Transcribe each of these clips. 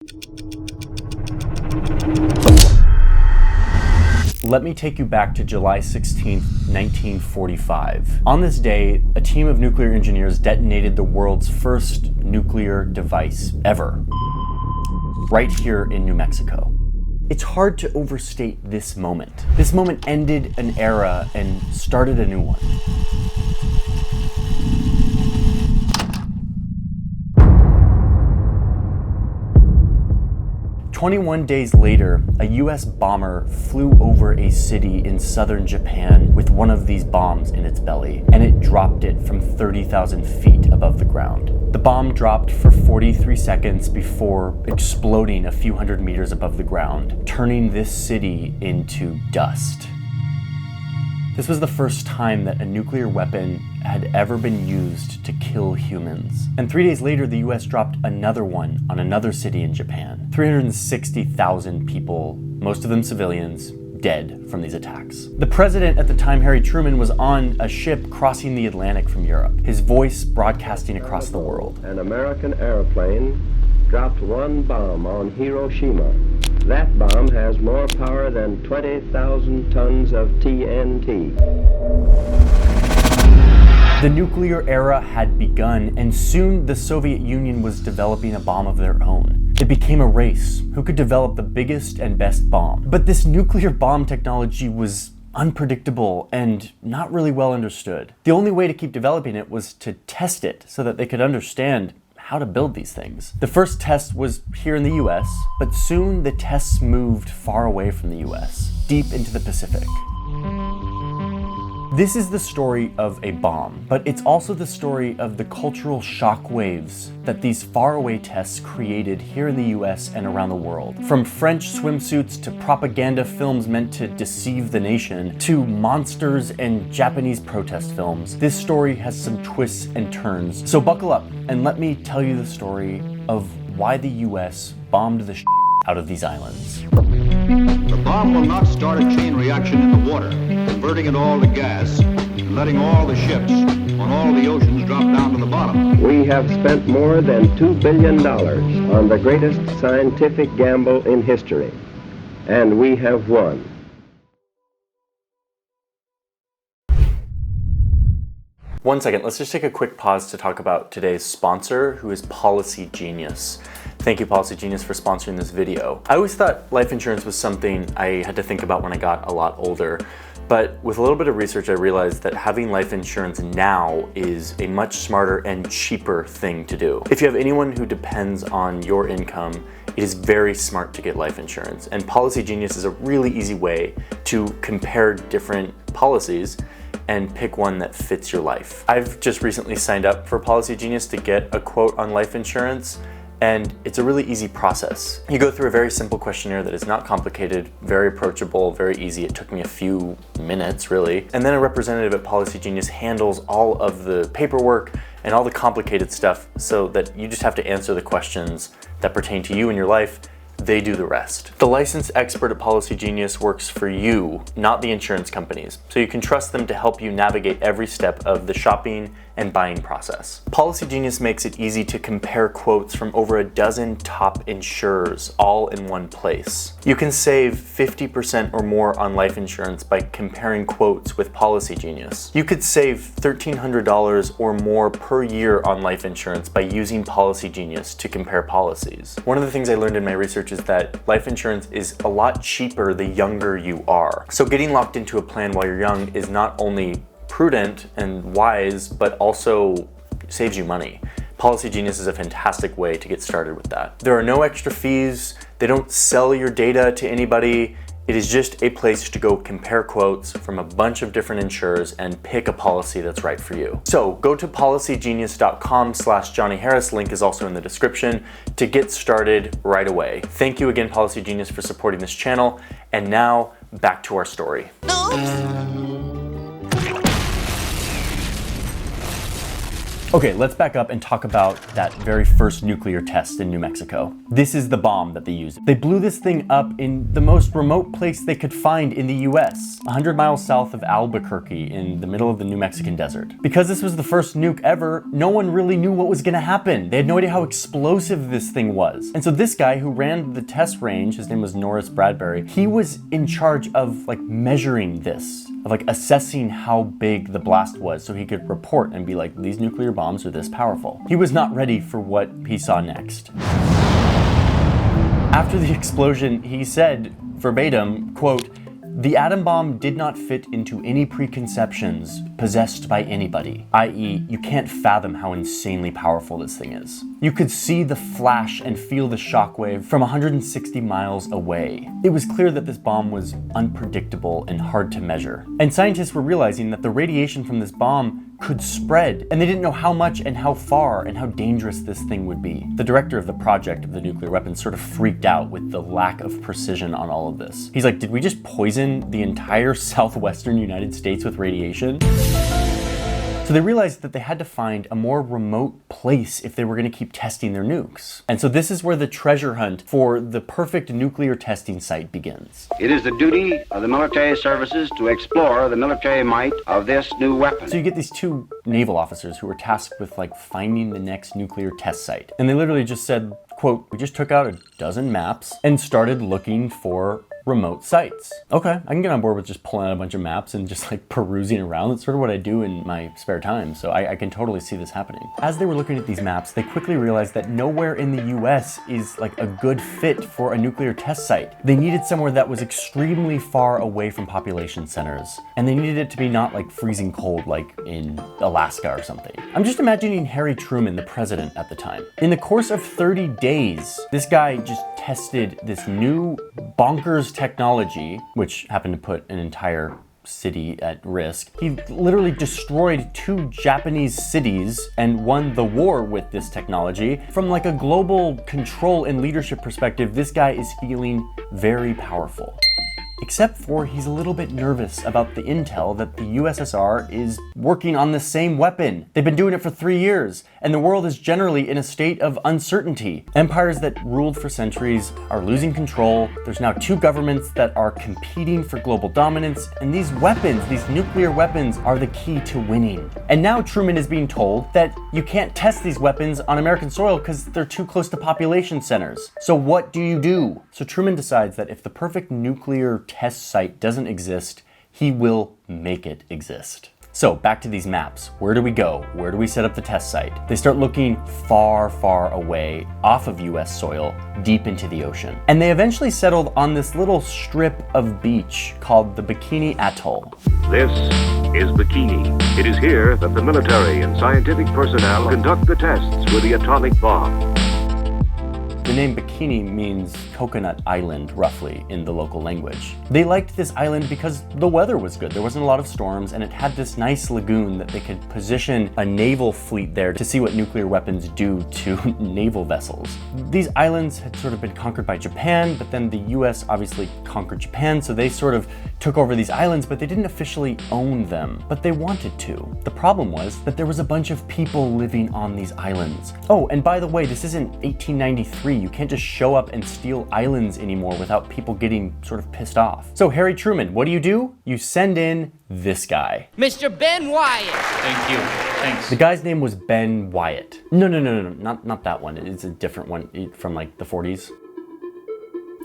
Let me take you back to July 16th, 1945. On this day, a team of nuclear engineers detonated the world's first nuclear device ever, right here in New Mexico. It's hard to overstate this moment. This moment ended an era and started a new one. 21 days later, a US bomber flew over a city in southern Japan with one of these bombs in its belly, and it dropped it from 30,000 feet above the ground. The bomb dropped for 43 seconds before exploding a few hundred meters above the ground, turning this city into dust. This was the first time that a nuclear weapon had ever been used to kill humans. And 3 days later, the US dropped another one on another city in Japan. 360,000 people, most of them civilians, dead from these attacks. The president at the time, Harry Truman, was on a ship crossing the Atlantic from Europe, his voice broadcasting across the world. An American airplane dropped one bomb on Hiroshima. That bomb has more power than 20,000 tons of TNT. The nuclear era had begun, and soon the Soviet Union was developing a bomb of their own. It became a race who could develop the biggest and best bomb. But this nuclear bomb technology was unpredictable and not really well understood. The only way to keep developing it was to test it so that they could understand how to build these things. The first test was here in the US, but soon the tests moved far away from the US, deep into the Pacific. This is the story of a bomb, but it's also the story of the cultural shockwaves that these faraway tests created here in the US and around the world. From French swimsuits to propaganda films meant to deceive the nation, to monsters and Japanese protest films, this story has some twists and turns. So buckle up and let me tell you the story of why the US bombed the out of these islands. The bomb will not start a chain reaction in the water, converting it all to gas and letting all the ships on all the oceans drop down to the bottom. We have spent more than $2 billion on the greatest scientific gamble in history, and we have won. One second, let's just take a quick pause to talk about today's sponsor, who is Policy Genius. Thank you, Policy Genius, for sponsoring this video. I always thought life insurance was something I had to think about when I got a lot older, but with a little bit of research, I realized that having life insurance now is a much smarter and cheaper thing to do. If you have anyone who depends on your income, it is very smart to get life insurance, and Policy Genius is a really easy way to compare different policies and pick one that fits your life. I've just recently signed up for Policy Genius to get a quote on life insurance, and it's a really easy process. You go through a very simple questionnaire that is not complicated, very approachable, very easy. It took me a few minutes, really. And then a representative at Policy Genius handles all of the paperwork and all the complicated stuff so that you just have to answer the questions that pertain to you and your life. They do the rest. The licensed expert at Policy Genius works for you, not the insurance companies, so you can trust them to help you navigate every step of the shopping and buying process. Policy Genius makes it easy to compare quotes from over a dozen top insurers all in one place. You can save 50% or more on life insurance by comparing quotes with Policy Genius. You could save $1,300 or more per year on life insurance by using Policy Genius to compare policies. One of the things I learned in my research is that life insurance is a lot cheaper the younger you are. So getting locked into a plan while you're young is not only prudent and wise, but also saves you money. Policy Genius is a fantastic way to get started with that. There are no extra fees. They don't sell your data to anybody. It is just a place to go compare quotes from a bunch of different insurers and pick a policy that's right for you. So go to policygenius.com/Johnny Harris. Link is also in the description to get started right away. Thank you again, Policy Genius, for supporting this channel. And now back to our story. Okay, let's back up and talk about that very first nuclear test in New Mexico. This is the bomb that they used. They blew this thing up in the most remote place they could find in the US, 100 miles south of Albuquerque in the middle of the New Mexican desert. Because this was the first nuke ever, no one really knew what was gonna happen. They had no idea how explosive this thing was. And so this guy who ran the test range, his name was Norris Bradbury, he was in charge of like measuring this, of like assessing how big the blast was so he could report and be like, these nuclear bombs are this powerful. He was not ready for what he saw next. After the explosion, he said, verbatim, quote, "The atom bomb did not fit into any preconceptions possessed by anybody," i.e., you can't fathom how insanely powerful this thing is. You could see the flash and feel the shockwave from 160 miles away. It was clear that this bomb was unpredictable and hard to measure. And scientists were realizing that the radiation from this bomb could spread, and they didn't know how much and how far and how dangerous this thing would be. The director of the project of the nuclear weapons sort of freaked out with the lack of precision on all of this. He's like, did we just poison the entire southwestern United States with radiation? So they realized that they had to find a more remote place if they were going to keep testing their nukes. And so this is where the treasure hunt for the perfect nuclear testing site begins. It is the duty of the military services to explore the military might of this new weapon. So you get these two naval officers who were tasked with like finding the next nuclear test site. And they literally just said, quote, "We just took out a dozen maps and started looking for remote sites." Okay, I can get on board with just pulling out a bunch of maps and just like perusing around. That's sort of what I do in my spare time, so I can totally see this happening. As they were looking at these maps, they quickly realized that nowhere in the US is like a good fit for a nuclear test site. They needed somewhere that was extremely far away from population centers, and they needed it to be not like freezing cold like in Alaska or something. I'm just imagining Harry Truman, the president at the time. In the course of 30 days, this guy just tested this new bonkers technology, which happened to put an entire city at risk. He literally destroyed 2 Japanese cities and won the war with this technology. From like a global control and leadership perspective, this guy is feeling very powerful. Except for he's a little bit nervous about the intel that the USSR is working on the same weapon. They've been doing it for 3 years, and the world is generally in a state of uncertainty. Empires that ruled for centuries are losing control. There's now 2 governments that are competing for global dominance, and these weapons, these nuclear weapons, are the key to winning. And now Truman is being told that you can't test these weapons on American soil because they're too close to population centers. So what do you do? So Truman decides that if the perfect nuclear test site doesn't exist, he will make it exist. So back to these maps. Where do we go? Where do we set up the test site? They start looking far, far away off of US soil, deep into the ocean. And they eventually settled on this little strip of beach called the Bikini Atoll. This is Bikini. It is here that the military and scientific personnel conduct the tests with the atomic bomb. The name Bikini means coconut island, roughly, in the local language. They liked this island because the weather was good. There wasn't a lot of storms, and it had this nice lagoon that they could position a naval fleet there to see what nuclear weapons do to naval vessels. These islands had sort of been conquered by Japan, but then the US obviously conquered Japan, so they sort of took over these islands, but they didn't officially own them, but they wanted to. The problem was that there was a bunch of people living on these islands. Oh, and by the way, this isn't 1893. You can't just show up and steal islands anymore without people getting sort of pissed off. So Harry Truman, what do? You send in this guy. Mr. Ben Wyatt. Thank you. Thanks. The guy's name was Ben Wyatt. No, not that one. It's a different one from like the 40s.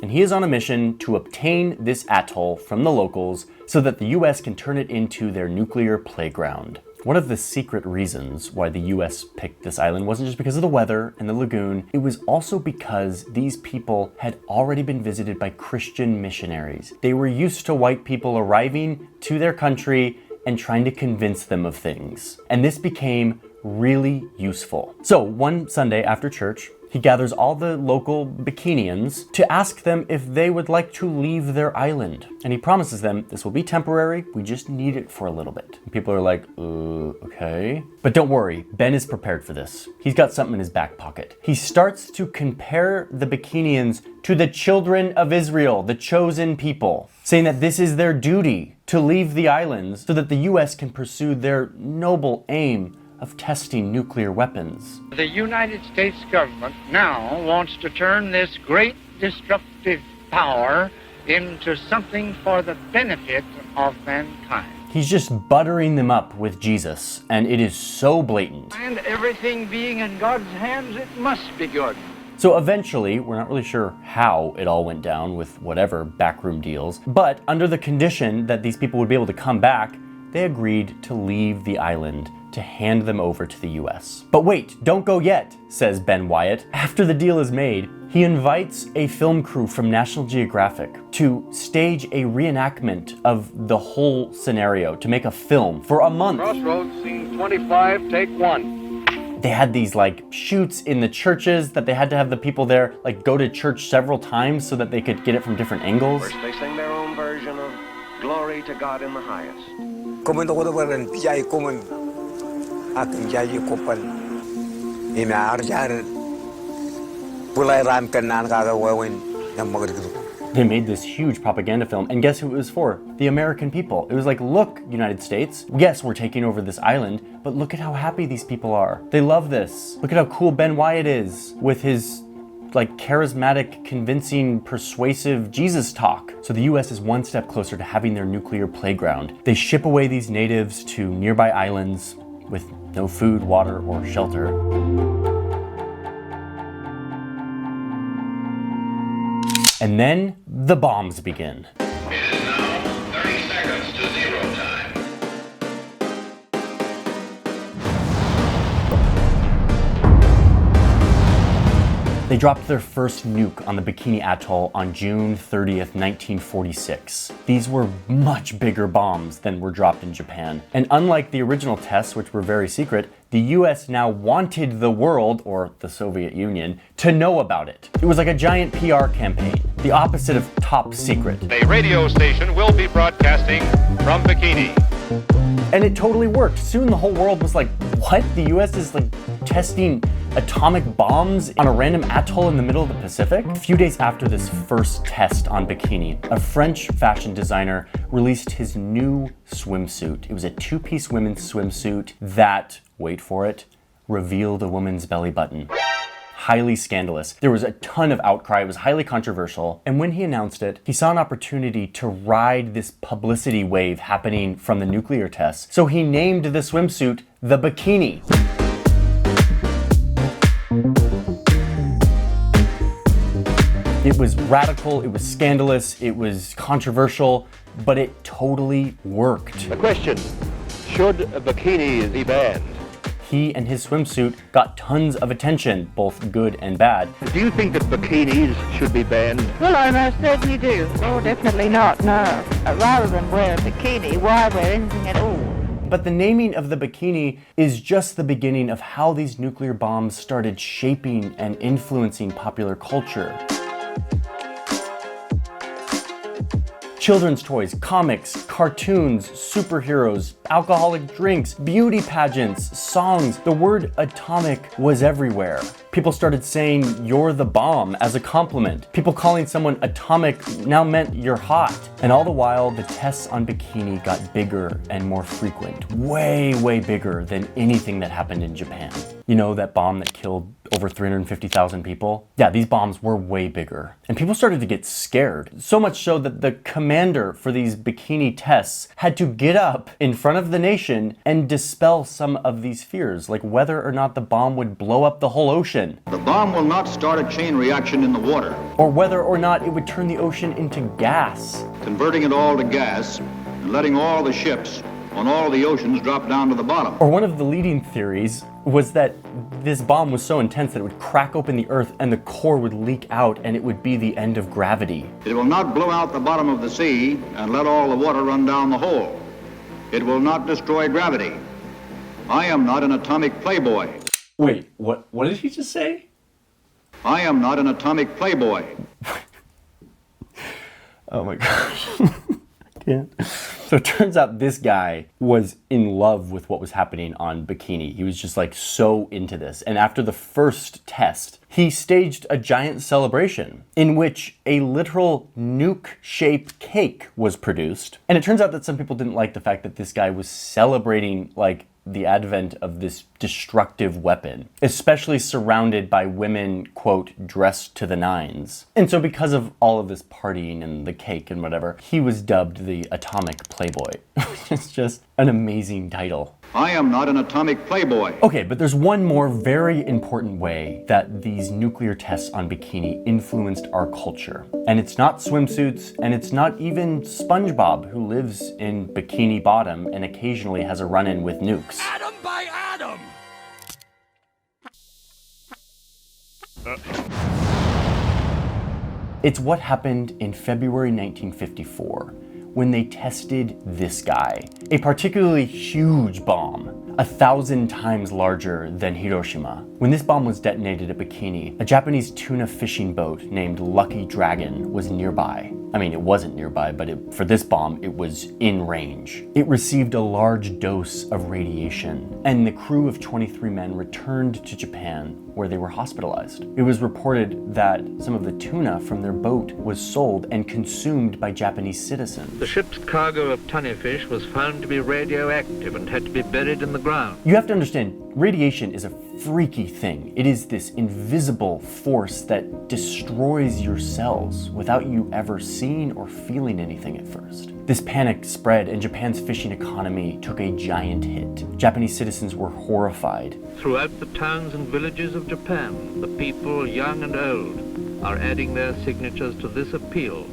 And he is on a mission to obtain this atoll from the locals so that the US can turn it into their nuclear playground. One of the secret reasons why the US picked this island wasn't just because of the weather and the lagoon, it was also because these people had already been visited by Christian missionaries. They were used to white people arriving to their country and trying to convince them of things. And this became really useful. So one Sunday after church, he gathers all the local Bikinians to ask them if they would like to leave their island. And he promises them this will be temporary, we just need it for a little bit. And people are like, okay. But don't worry, Ben is prepared for this. He's got something in his back pocket. He starts to compare the Bikinians to the children of Israel, the chosen people, saying that this is their duty to leave the islands so that the US can pursue their noble aim of testing nuclear weapons. The United States government now wants to turn this great destructive power into something for the benefit of mankind. He's just buttering them up with Jesus, and it is so blatant. And everything being in God's hands, it must be good. So eventually, we're not really sure how it all went down with whatever backroom deals, but under the condition that these people would be able to come back, they agreed to leave the island to hand them over to the US. But wait, don't go yet, says Ben Wyatt. After the deal is made, he invites a film crew from National Geographic to stage a reenactment of the whole scenario, to make a film for a month. Crossroads, scene 25, take 1. They had these like shoots in the churches that they had to have the people there like go to church several times so that they could get it from different angles. First, they sing their own version of Glory to God in the Highest. They made this huge propaganda film, and guess who it was for? The American people. It was like, look, United States, yes, we're taking over this island, but look at how happy these people are. They love this. Look at how cool Ben Wyatt is with his like charismatic, convincing, persuasive Jesus talk. So the US is one step closer to having their nuclear playground. They ship away these natives to nearby islands with no food, water, or shelter. And then the bombs begin. It is now 30 seconds to 0 time. They dropped their first nuke on the Bikini Atoll on June 30th, 1946. These were much bigger bombs than were dropped in Japan. And unlike the original tests, which were very secret, the US now wanted the world, or the Soviet Union, to know about it. It was like a giant PR campaign, the opposite of top secret. A radio station will be broadcasting from Bikini. And it totally worked. Soon the whole world was like, what? The US is like testing atomic bombs on a random atoll in the middle of the Pacific? A few days after this first test on Bikini, a French fashion designer released his new swimsuit. It was a two-piece women's swimsuit that, wait for it, revealed a woman's belly button. Highly scandalous. There was a ton of outcry. It was highly controversial. And when he announced it, he saw an opportunity to ride this publicity wave happening from the nuclear tests. So he named the swimsuit the Bikini. It was radical, it was scandalous, it was controversial, but it totally worked. The question, should a bikini be banned? He and his swimsuit got tons of attention, both good and bad. Do you think that bikinis should be banned? Well, I most certainly do. Oh, definitely not, no. Rather than wear a bikini, why wear anything at all? But the naming of the Bikini is just the beginning of how these nuclear bombs started shaping and influencing popular culture. Children's toys, comics, cartoons, superheroes, alcoholic drinks, beauty pageants, songs. The word atomic was everywhere. People started saying, "You're the bomb," as a compliment. People calling someone atomic now meant you're hot. And all the while, the tests on Bikini got bigger and more frequent. Way, way bigger than anything that happened in Japan. You know, that bomb that killed over 350,000 people? Yeah, these bombs were way bigger. And people started to get scared. So much so that the commander for these Bikini tests had to get up in front of the nation and dispel some of these fears, like whether or not the bomb would blow up the whole ocean. The bomb will not start a chain reaction in the water, Or whether or not it would turn the ocean into gas. converting it all to gas and letting all the ships on all the oceans drop down to the bottom. Or one of the leading theories was that this bomb was so intense that it would crack open the earth and the core would leak out and it would be the end of gravity. It will not blow out the bottom of the sea and let all the water run down the hole. It will not destroy gravity. I am not an atomic playboy. Wait, what did he just say? I am not an atomic playboy. Oh my gosh. I can't. So it turns out this guy was in love with what was happening on Bikini. He was just like so into this. And after the first test, he staged a giant celebration in which a literal nuke-shaped cake was produced. And it turns out that some people didn't like the fact that this guy was celebrating like the advent of this destructive weapon, especially surrounded by women, quote, dressed to the nines. And so because of all of this partying and the cake and whatever, he was dubbed the Atomic Playboy, which is just an amazing title. I am not an atomic playboy. Okay, but there's one more very important way that these nuclear tests on Bikini influenced our culture. And it's not swimsuits, and it's not even SpongeBob, who lives in Bikini Bottom and occasionally has a run-in with Nukes. Atom by atom! It's what happened in February 1954, when they tested this guy, a particularly huge bomb, 1,000 times larger than Hiroshima. When this bomb was detonated at Bikini, a Japanese tuna fishing boat named Lucky Dragon was nearby. I mean, it wasn't nearby, but for this bomb, it was in range. It received a large dose of radiation, and the crew of 23 men returned to Japan, where they were hospitalized. It was reported that some of the tuna from their boat was sold and consumed by Japanese citizens. The ship's cargo of tunny fish was found to be radioactive and had to be buried in the ground. You have to understand, radiation is a freaky thing. It is this invisible force that destroys your cells without you ever seeing or feeling anything at first. This panic spread and Japan's fishing economy took a giant hit. Japanese citizens were horrified. Throughout the towns and villages of Japan, the people, young and old, are adding their signatures to this appeal.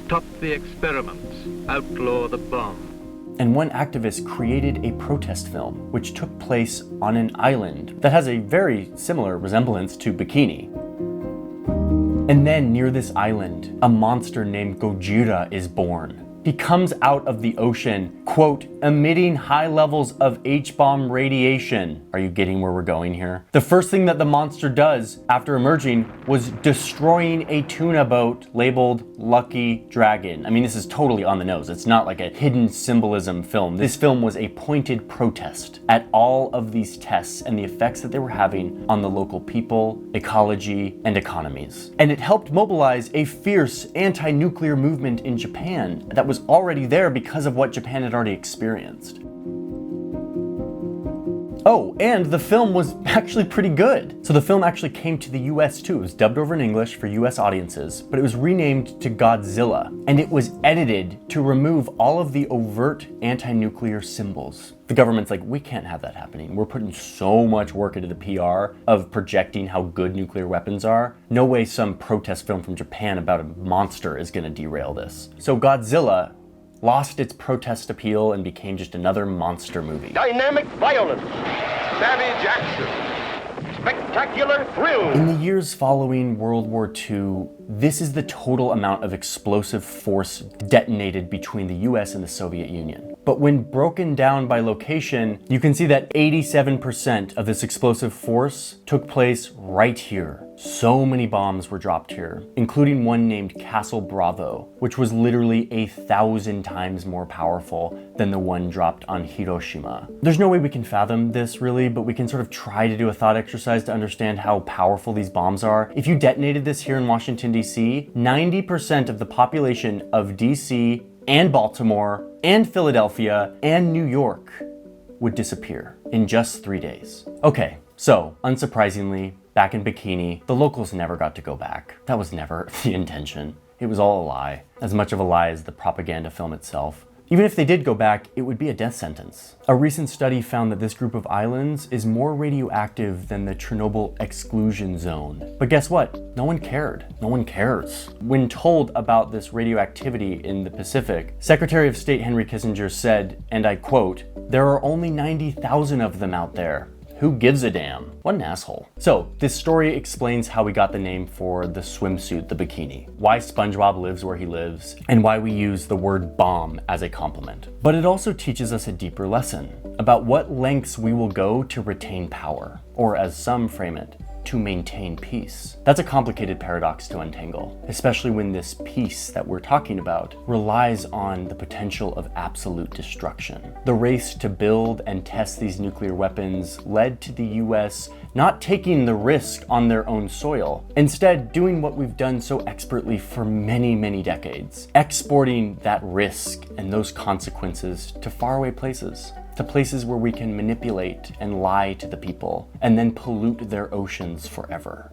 Stop the experiments. Outlaw the bomb. And one activist created a protest film, which took place on an island that has a very similar resemblance to Bikini. And then near this island, a monster named Godzilla is born. He comes out of the ocean, quote, emitting high levels of H-bomb radiation. Are you getting where we're going here? The first thing that the monster does after emerging was destroying a tuna boat labeled Lucky Dragon. I mean, this is totally on the nose. It's not like a hidden symbolism film. This film was a pointed protest at all of these tests and the effects that they were having on the local people, ecology, and economies. And it helped mobilize a fierce anti-nuclear movement in Japan that was already there because of what Japan had already experienced. Oh, and the film was actually pretty good. So the film actually came to the US too. It was dubbed over in English for US audiences, but it was renamed to Godzilla, and it was edited to remove all of the overt anti-nuclear symbols. The government's like, we can't have that happening. We're putting so much work into the PR of projecting how good nuclear weapons are. No way some protest film from Japan about a monster is gonna derail this. So Godzilla lost its protest appeal and became just another monster movie. Dynamic violence, savage action, spectacular thrill. In the years following World War II, this is the total amount of explosive force detonated between the US and the Soviet Union. But when broken down by location, you can see that 87% of this explosive force took place right here. So many bombs were dropped here, including one named Castle Bravo, which was literally 1,000 times more powerful than the one dropped on Hiroshima. There's no way we can fathom this really, but we can sort of try to do a thought exercise to understand how powerful these bombs are. If you detonated this here in Washington, D.C., 90% of the population of D.C. and Baltimore and Philadelphia and New York would disappear in just 3 days. Okay, so unsurprisingly, back in Bikini, the locals never got to go back. That was never the intention. It was all a lie, as much of a lie as the propaganda film itself. Even if they did go back, it would be a death sentence. A recent study found that this group of islands is more radioactive than the Chernobyl exclusion zone. But guess what? No one cared. No one cares. When told about this radioactivity in the Pacific, Secretary of State Henry Kissinger said, and I quote, "There are only 90,000 of them out there. Who gives a damn?" What an asshole. So this story explains how we got the name for the swimsuit, the bikini, why SpongeBob lives where he lives, and why we use the word bomb as a compliment. But it also teaches us a deeper lesson about what lengths we will go to retain power, or as some frame it, to maintain peace. That's a complicated paradox to untangle, especially when this peace that we're talking about relies on the potential of absolute destruction. The race to build and test these nuclear weapons led to the US not taking the risk on their own soil, instead doing what we've done so expertly for many, many decades, exporting that risk and those consequences to faraway places. to places where we can manipulate and lie to the people and then pollute their oceans forever.